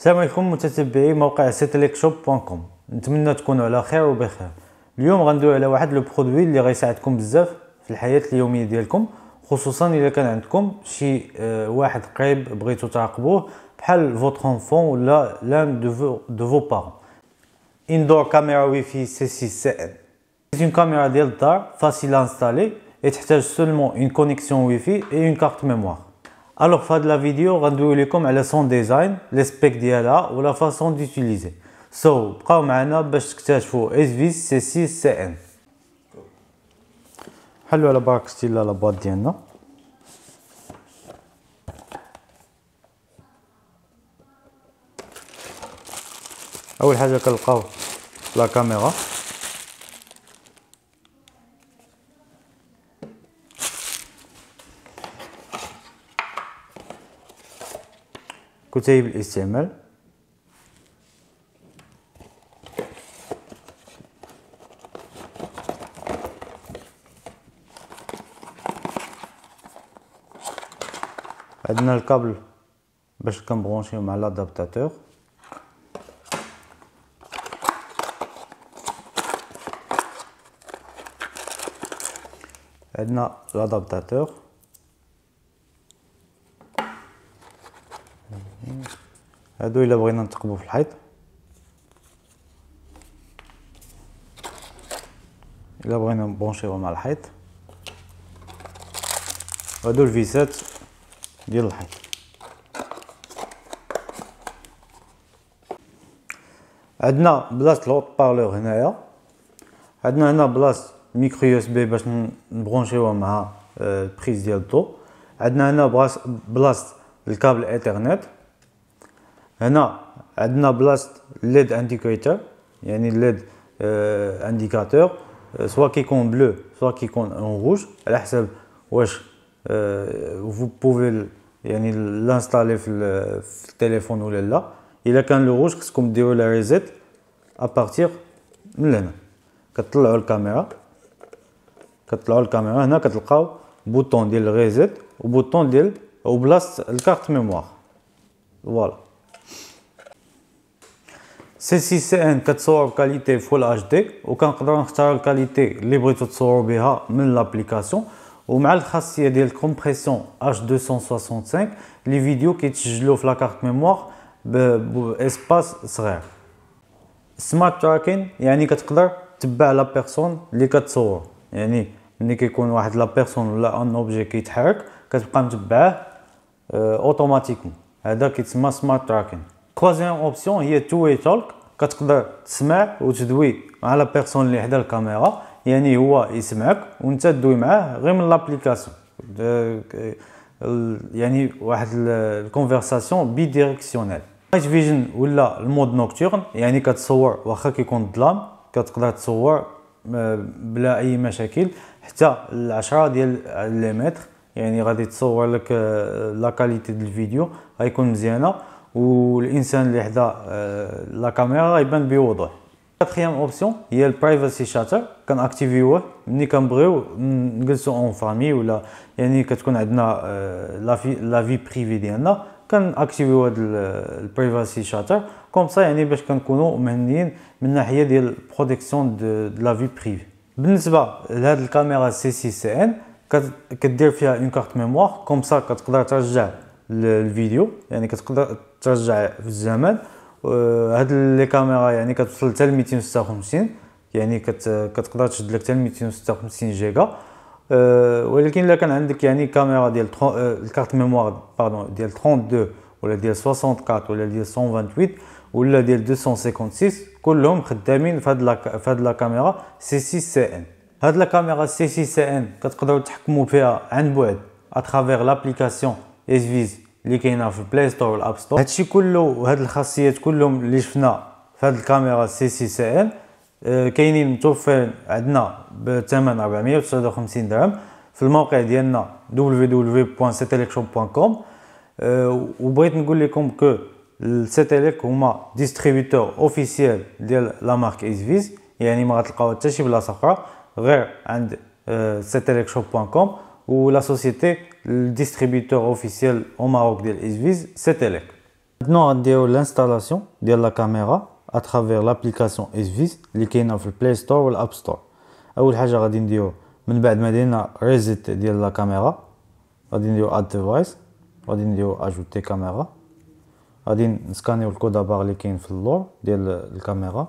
السلام عليكم متتبعي موقع setelekshop.com. نتمنى تكونوا على خير وبخير. اليوم غندوي على واحد لو برودوي اللي غيساعدكم بزاف في الحياه اليوميه ديالكم، خصوصا اذا كان عندكم شي واحد قريب بغيتو تراقبوه بحال votre enfant ولا l'un de vos parents. Indoor camera Wi-Fi C6CN. C'est une caméra ديال الدار facile à installer et تحتاج seulement une connexion Wi-Fi et une carte mémoire. Alors, dans la vidéo, je vais vous montrer son design, les specs ديالها ou la façon d'utiliser. بقاو معنا باش تكتشفوا SVIS C6CN. حلو على بركة الله لاباط ديالنا. أول حاجة كنلقاو لا كاميرا. كتيب الاستعمال. عندنا الكابل باش كنبرونشيو مع لادابتاتور. عندنا لادابتاتور. هادو الا بغينا نثقبو في الحيط، الا بغينا نبونشيوه مع الحيط. هادو الفيسات ديال الحيط. عندنا بلاصه لوط بارلور هنايا. عندنا هنا بلاصه ميكرو يو اس بي باش نبرونشيوه مع البريز ديال الضو. عندنا هنا بلاصه الكابل ايثرنت. هنا عندنا بلاصه ليد انديكاتور، يعني الليد انديكاتور سوا كيكون بلو سوا كيكون اون روج على حسب واش vous pouvez يعني لانستالي في التليفون ولا لا. الا كان لو روج خصكم ديروا لا ريزيت ابارتير من هنا. كتطلعوا الكاميرا هنا كتلقاو بوطون ديال الريزيت وبوطون ديال وبلاصه الكارت ميموار. فوالا C6CN كتصور بكاليتي فول اتش دي، وكنقدروا نختاروا الكاليتي اللي بغيتو تصوروا بها من لابليكاسيون، ومع الخاصيه ديال الكومبريسيون H265 لي فيديو كيتسجلوا في لاكارت ميموار باسباس صغير. سمارت تراكين يعني كتقدر تتبع لا بيرسون اللي كتصور، يعني ملي كيكون واحد لا بيرسون ولا ان اوبجي كيتحرك كتبقى متبعاه اوتوماتيكمون. هذا كيتسمى سمارت تراكين. troisième اوبسيون هي تو واي توك. كتقدر تسمع وتدوي مع لا بيرسون اللي حدا الكاميرا، يعني هو يسمعك وانت تدوي معاه غير من لابليكاسيون، يعني واحد الكونفرساسيون بي ديريكسيونيل. نايت فيجن ولا المود نوكتورن، يعني كتصور واخا كيكون الظلام كتقدر تصور بلا اي مشاكل حتى 10 ديال لي متر، يعني غادي تصور لك لا كاليتي ديال الفيديو غيكون مزيانه والانسان اللي حدا لا كاميرا غيبان بوضوح. كاتريام اوبسيون هي البرايفسي شاتر. كنأكتيفيوه ملي كنبغيو نجلسو اون فامي ولا يعني كتكون عندنا لا في بريفي ديالنا، كنأكتيفيو هاد البرايفسي شاتر كوم سا، يعني باش كنكونوا مهنيين من ناحيه ديال بروتيكسيون دو لا في بريفي. بالنسبه لهاد الكاميرا C6CN كدير فيها اون كارت ميموار كوم سا كتقدر ترجع الفيديو، يعني كتقدر ترجع في الزمن. هاد لي كاميرا يعني كتوصل حتى ل 256، يعني كتقدر تشد لك حتى ل 256 جيجا. ولكن الا كان عندك يعني كاميرا ديال الكارت ميموار ديال 32 ولا ديال 64 ولا ديال 128 ولا ديال 256 كلهم خدامين في هاد لا كاميرا C6CN. هاد لا كاميرا C6CN كتقدروا تحكموا فيها عن بعد اترافير لابليكاسيون SVIS اللي كاينه في البلاي ستور والاب ستور. هادشي كله وهاد الخاصيات كلهم اللي شفنا في هاد الكاميرا C6CN كاينين متوفرين عندنا بثمن 459 درهم في الموقع ديالنا www.setelekshop.com. وبغيت نقول لكم كو سيتيليك هما ديستريبيوتور اوفيسيال ديال لا مارك SVIS، يعني ما غتلقاو حتى شي بلاصه اخرى غير عند setelekshop.com. و لا سوسيتي الديستريبيوتور اوفيسيال au Maroc ديال SVIS Setelek. maintenant غنديرو l'installation ديال لا كاميرا اترافير لابليكاسيون اسفيس اللي كاينه في البلاي ستور والاب ستور. اول حاجه غادي نديرو من بعد ما درنا ريزيت ديال لا كاميرا غادي نديرو اد ديفايس، غادي نديرو اجوتي كاميرا، غادي نسكانيو الكود بار اللي كاين في اللور ديال الكاميرا،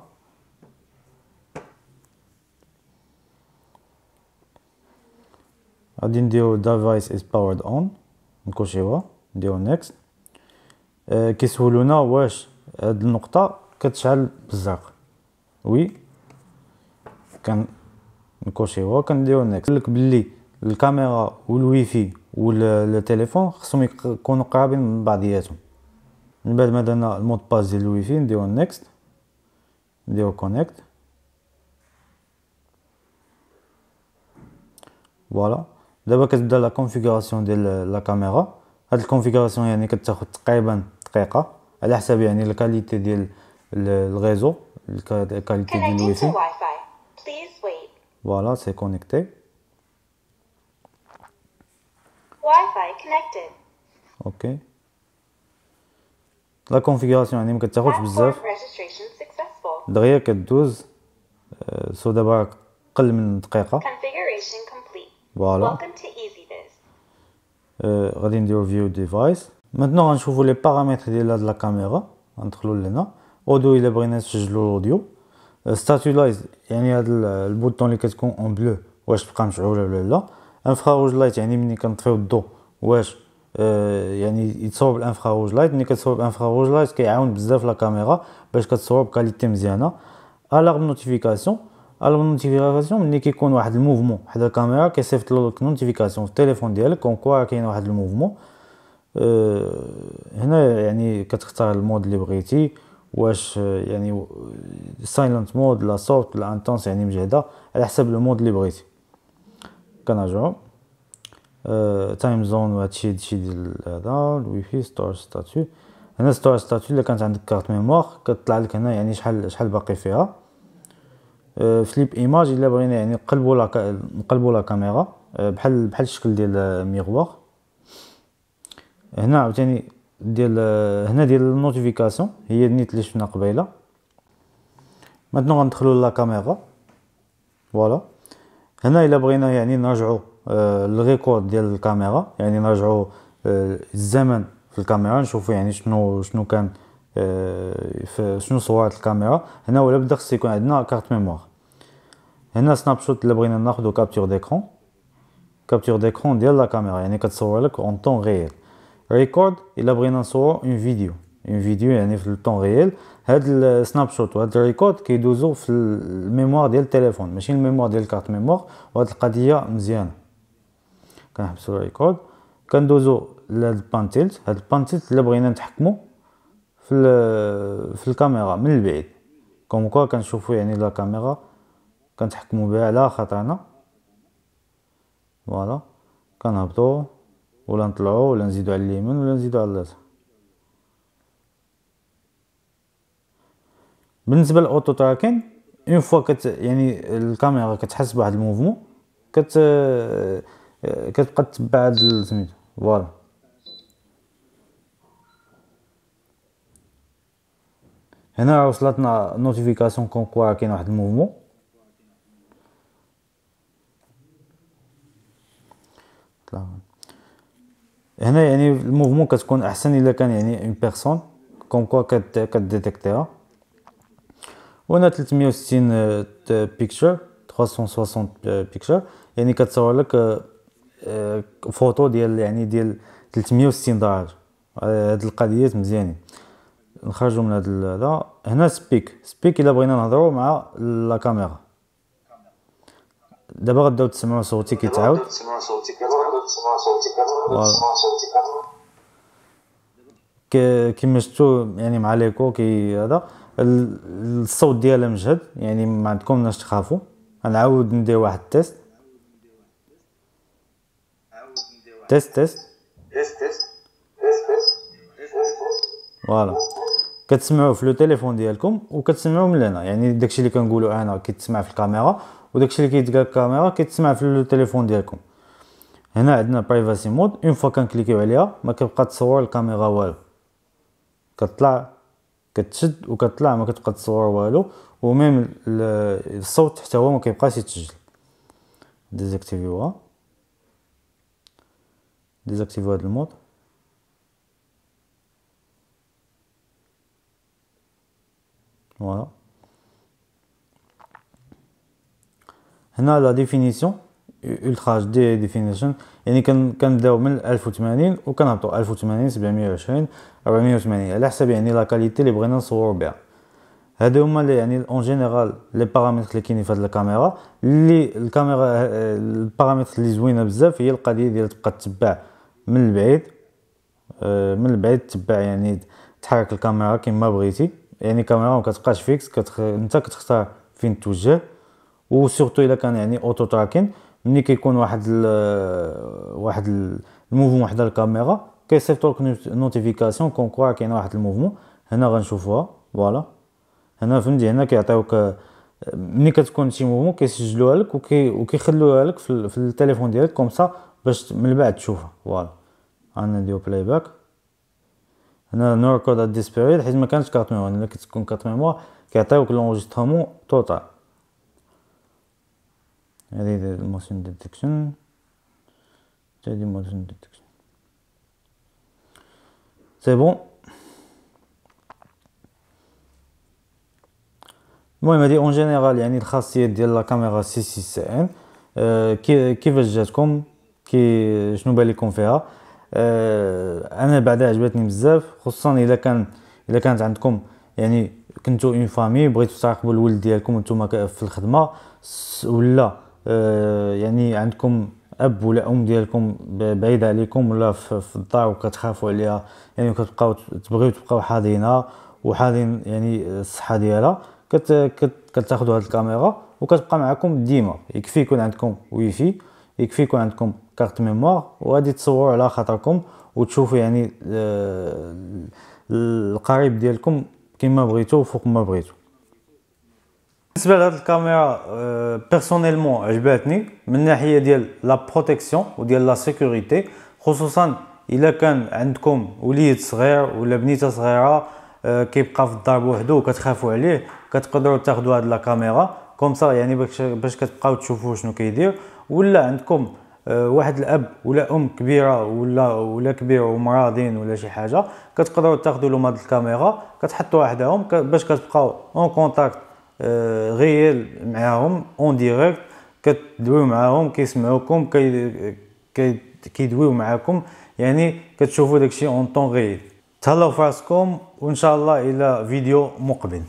غادي نديرو device is powered on نكوشيوها نديرو next. كيسولونا واش هاد النقطه كتشعل بالزرق، وي كنكوشيوها كنديرو next. قالك بلي الكاميرا والويفي والتليفون خصهم يكونوا قرابين من بعضياتهم. من بعد ما درنا المود باس ديال الويفي نديرو next، نديرو connect. فوالا دابا كتبدا لا كونفيغوراسيون ديال لا كاميرا. هاد الكونفيغوراسيون يعني كتاخد تقريبا دقيقه على حسب يعني الكاليتي ديال الريزو، الكاليتي ديال الويفي. فوالا سي كونيكتي. Wi-Fi connected. اوكي لا كونفيغوراسيون يعني مكتاخدش بزاف، Registration successful. دغيا كدوز. سو دابا قل من دقيقه. Configuration complete. فوالا Welcome to EasyBiz. غادي نديرو فيو ديفايس. مانتنو غنشوفو لي بارامتر ديال هاد لا كاميرا. غندخلو لهنا اوديو الا بغينا نسجلو الاوديو. ستاتولايز يعني هاد البوطون اللي كتكون اون بلو واش تبقى مشعوله ولا لا. انفراروج لايت يعني ملي كنطفيو الضو واش يعني يتصور بالانفراروج لايت. ملي كتصور بالانفراروج لايت كيعاون بزاف لا كاميرا باش كتصور بكاليتي مزيانه. الارم نوتيفيكاسيون، الارم نوتيفيكاسيون ملي كيكون واحد الموفمون حدا الكاميرا كيصيفط لك نوتيفيكاسيون في التليفون ديالك كون كوا كاين واحد الموفمون. هنا يعني كتختار المود اللي بغيتي، واش يعني سايلنت مود لا سوفت لا انتونس يعني مجهده على حسب المود اللي بغيتي. كنرجعو تايم زون وهادشي ديال هذا الويفي. ستور ستاتيو، هنا ستور ستاتيو الا كانت عندك كارت ميموار كتطلع لك هنا يعني شحال باقي فيها. فليب ايماج الا بغينا يعني نقلبوا لا كاميرا بحال الشكل ديال ميغوار. هنا عاوتاني ديال هنا ديال النوتيفيكاسيون هي نيت اللي شفنا قبيله. مانتنو غندخلوا لا كاميرا. فوالا هنا الا بغينا يعني نرجعوا الريكورد ديال الكاميرا، يعني نرجعوا الزمن في الكاميرا نشوفوا يعني شنو كان شنو صورت الكاميرا. هنا ولا بدا خص يكون عندنا كارت ميموار. هنا سناب شوت الا بغينا ناخذوا كابتور ديكرون، كابتور ديكرون ديال لا كاميرا يعني كتصور لك اون طون ريال. ريكورد الا بغينا نصور اون فيديو يعني في الطون ريال. هاد السناب شوت وهاد الريكورد كيدوزو في الميموار ديال التليفون ماشي الميموار ديال الكارت ميموار. وهاد القضيه مزيانه. كنحبسوا الريكورد كندوزو لهاد البانتيلت. هاد البانتيلت الا بغينا نتحكموا في الكاميرا من البعيد كوم كوا كنشوفوا يعني لا كاميرا كنتحكموا بها على خطرنا. فوالا كنهبطوا ولا نطلعوا ولا نزيدوا على اليمين ولا نزيدوا على اليسار. بالنسبه للاوتو تراكين اون فوا يعني الكاميرا كتحس بواحد الموفمون كتبقى تتبع هاد سميتو. فوالا هنا وصلتنا نوتيفيكاسيون كون كوا كاين واحد الموفمون. هنا يعني الموفمون كتكون احسن الا كان يعني اون بيرسون كون كوا كديتيكتيها. وهنا 360 بيكتشر 360 بيكتشر يعني كتصور لك فوتو ديال 360 درجه. هاد القضيات مزيانين. نخرجوا من هذا. هنا سبيك الا بغينا نهضروا مع لا كاميرا. دابا غتبداو تسمعوا صوتي كيتعاود. كيما شفتوا يعني مع ليكو كي هذا الصوت ديالها مجهد يعني ما عندكمناش تخافوا. غنعاود ندير واحد تيست. فوالا كتسمعوا في لو تليفون ديالكم وكتسمعوا من هنا يعني داكشي اللي كنقولوا انا كيتسمع في الكاميرا وداكشي اللي كيتقال الكاميرا كيتسمع في لو تليفون ديالكم. هنا عندنا برايفاسي مود. اون فوا كنكليكيو عليها ما كيبقى تصور الكاميرا والو كتطلع كتشد وكتطلع، ما كتبقى تصور والو، وميم الصوت حتى هو ما كيبقاش يتسجل. ديزاكتيفيوها، ديزاكتيفيو هاد المود. فوالا هنا لا ديفينيسيون ultra HD ديفينيشن، يعني كنبداو من 1080 وكنهبطوا 1080 720 480 على حسب يعني لا كاليتي اللي بغينا نصوروا بها. هادو هما يعني اون جينيرال لي بارامتر اللي كاينين في هاد الكاميرا. اللي الكاميرا البارامتر اللي زوينه بزاف هي القضيه ديال تبقى تتبع من البعيد، من البعيد تتبع يعني تحرك الكاميرا كما بغيتي، يعني كاميرا ما كتبقاش فيكس، انت كتختار فين توجه. وسورتو الا كان يعني اوتو تراكين، ملي كيكون واحد الموفمون حدا الكاميرا كيصيفطولك نوتيفيكاسيون كون كوا كاين واحد الموفمون. هنا غنشوفوها، فوالا هنا فهمتي، هنا كيعطيوك ملي كتكون شي موفمون كيسجلوها لك وكيخلوها لك في التليفون ديالك كومسا باش من بعد تشوفها. فوالا غنديرو بلاي باك. هنا نو ريكورد ات ديس بيريود حيت ما كانش كارت ميموار، الا كتكون كارت ميموار كيعطيوك لونجسترومون توتال. هذه الموشن ديتكشن، هذه موشن ديتكشن سي بون. المهم هذه اون جينيرال يعني الخاصيات ديال لا كاميرا سي 6 سي ان. كيفاش جاتكم، شنو بان لكم فيها؟ انا بعدا عجبتني بزاف، خصوصا الا كانت عندكم يعني كنتو اون فامي بغيتو تراقبوا الولد ديالكم وانتم في الخدمه، ولا يعني عندكم اب ولا ام ديالكم بعيده عليكم ولا في الدار وكتخافوا عليها، يعني كتبقاو تبغيو حاضينها وحاضين يعني الصحه ديالها، كتاخذوا هذه الكاميرا وكتبقى معكم ديما. يكفي يكون عندكم ويفي، يكفي يكون عندكم كارت ميموار، وغادي تصوروا على خاطركم وتشوفوا يعني القريب ديالكم كما بغيتو وفوق ما بغيتو. بالنسبه لهاد الكاميرا بيرسونيلمون عجباتني من ناحيه ديال لا بروتيكسيون وديال لا سيكوريتي، خصوصا الا كان عندكم وليد صغير ولا بنيته صغيره كيبقى في الدار بوحدو وكتخافوا عليه، كتقدروا تاخذوا هاد لا كاميرا كومسا يعني باش كتبقاو تشوفوا شنو كيدير. ولا عندكم واحد الاب ولا ام كبيره ولا كبير ومراضين ولا شي حاجه، كتقدروا تاخذوا لهم هاد الكاميرا كتحطوا وحدهم باش كتبقاو اون كونتاكت غيال معاهم اون ديريكت، كتدويو معاهم كيسمعوكم كيدويو معاكم، يعني كتشوفوا داكشي اون طون غيال. تهلاو فراسكم وان شاء الله الى فيديو مقبل.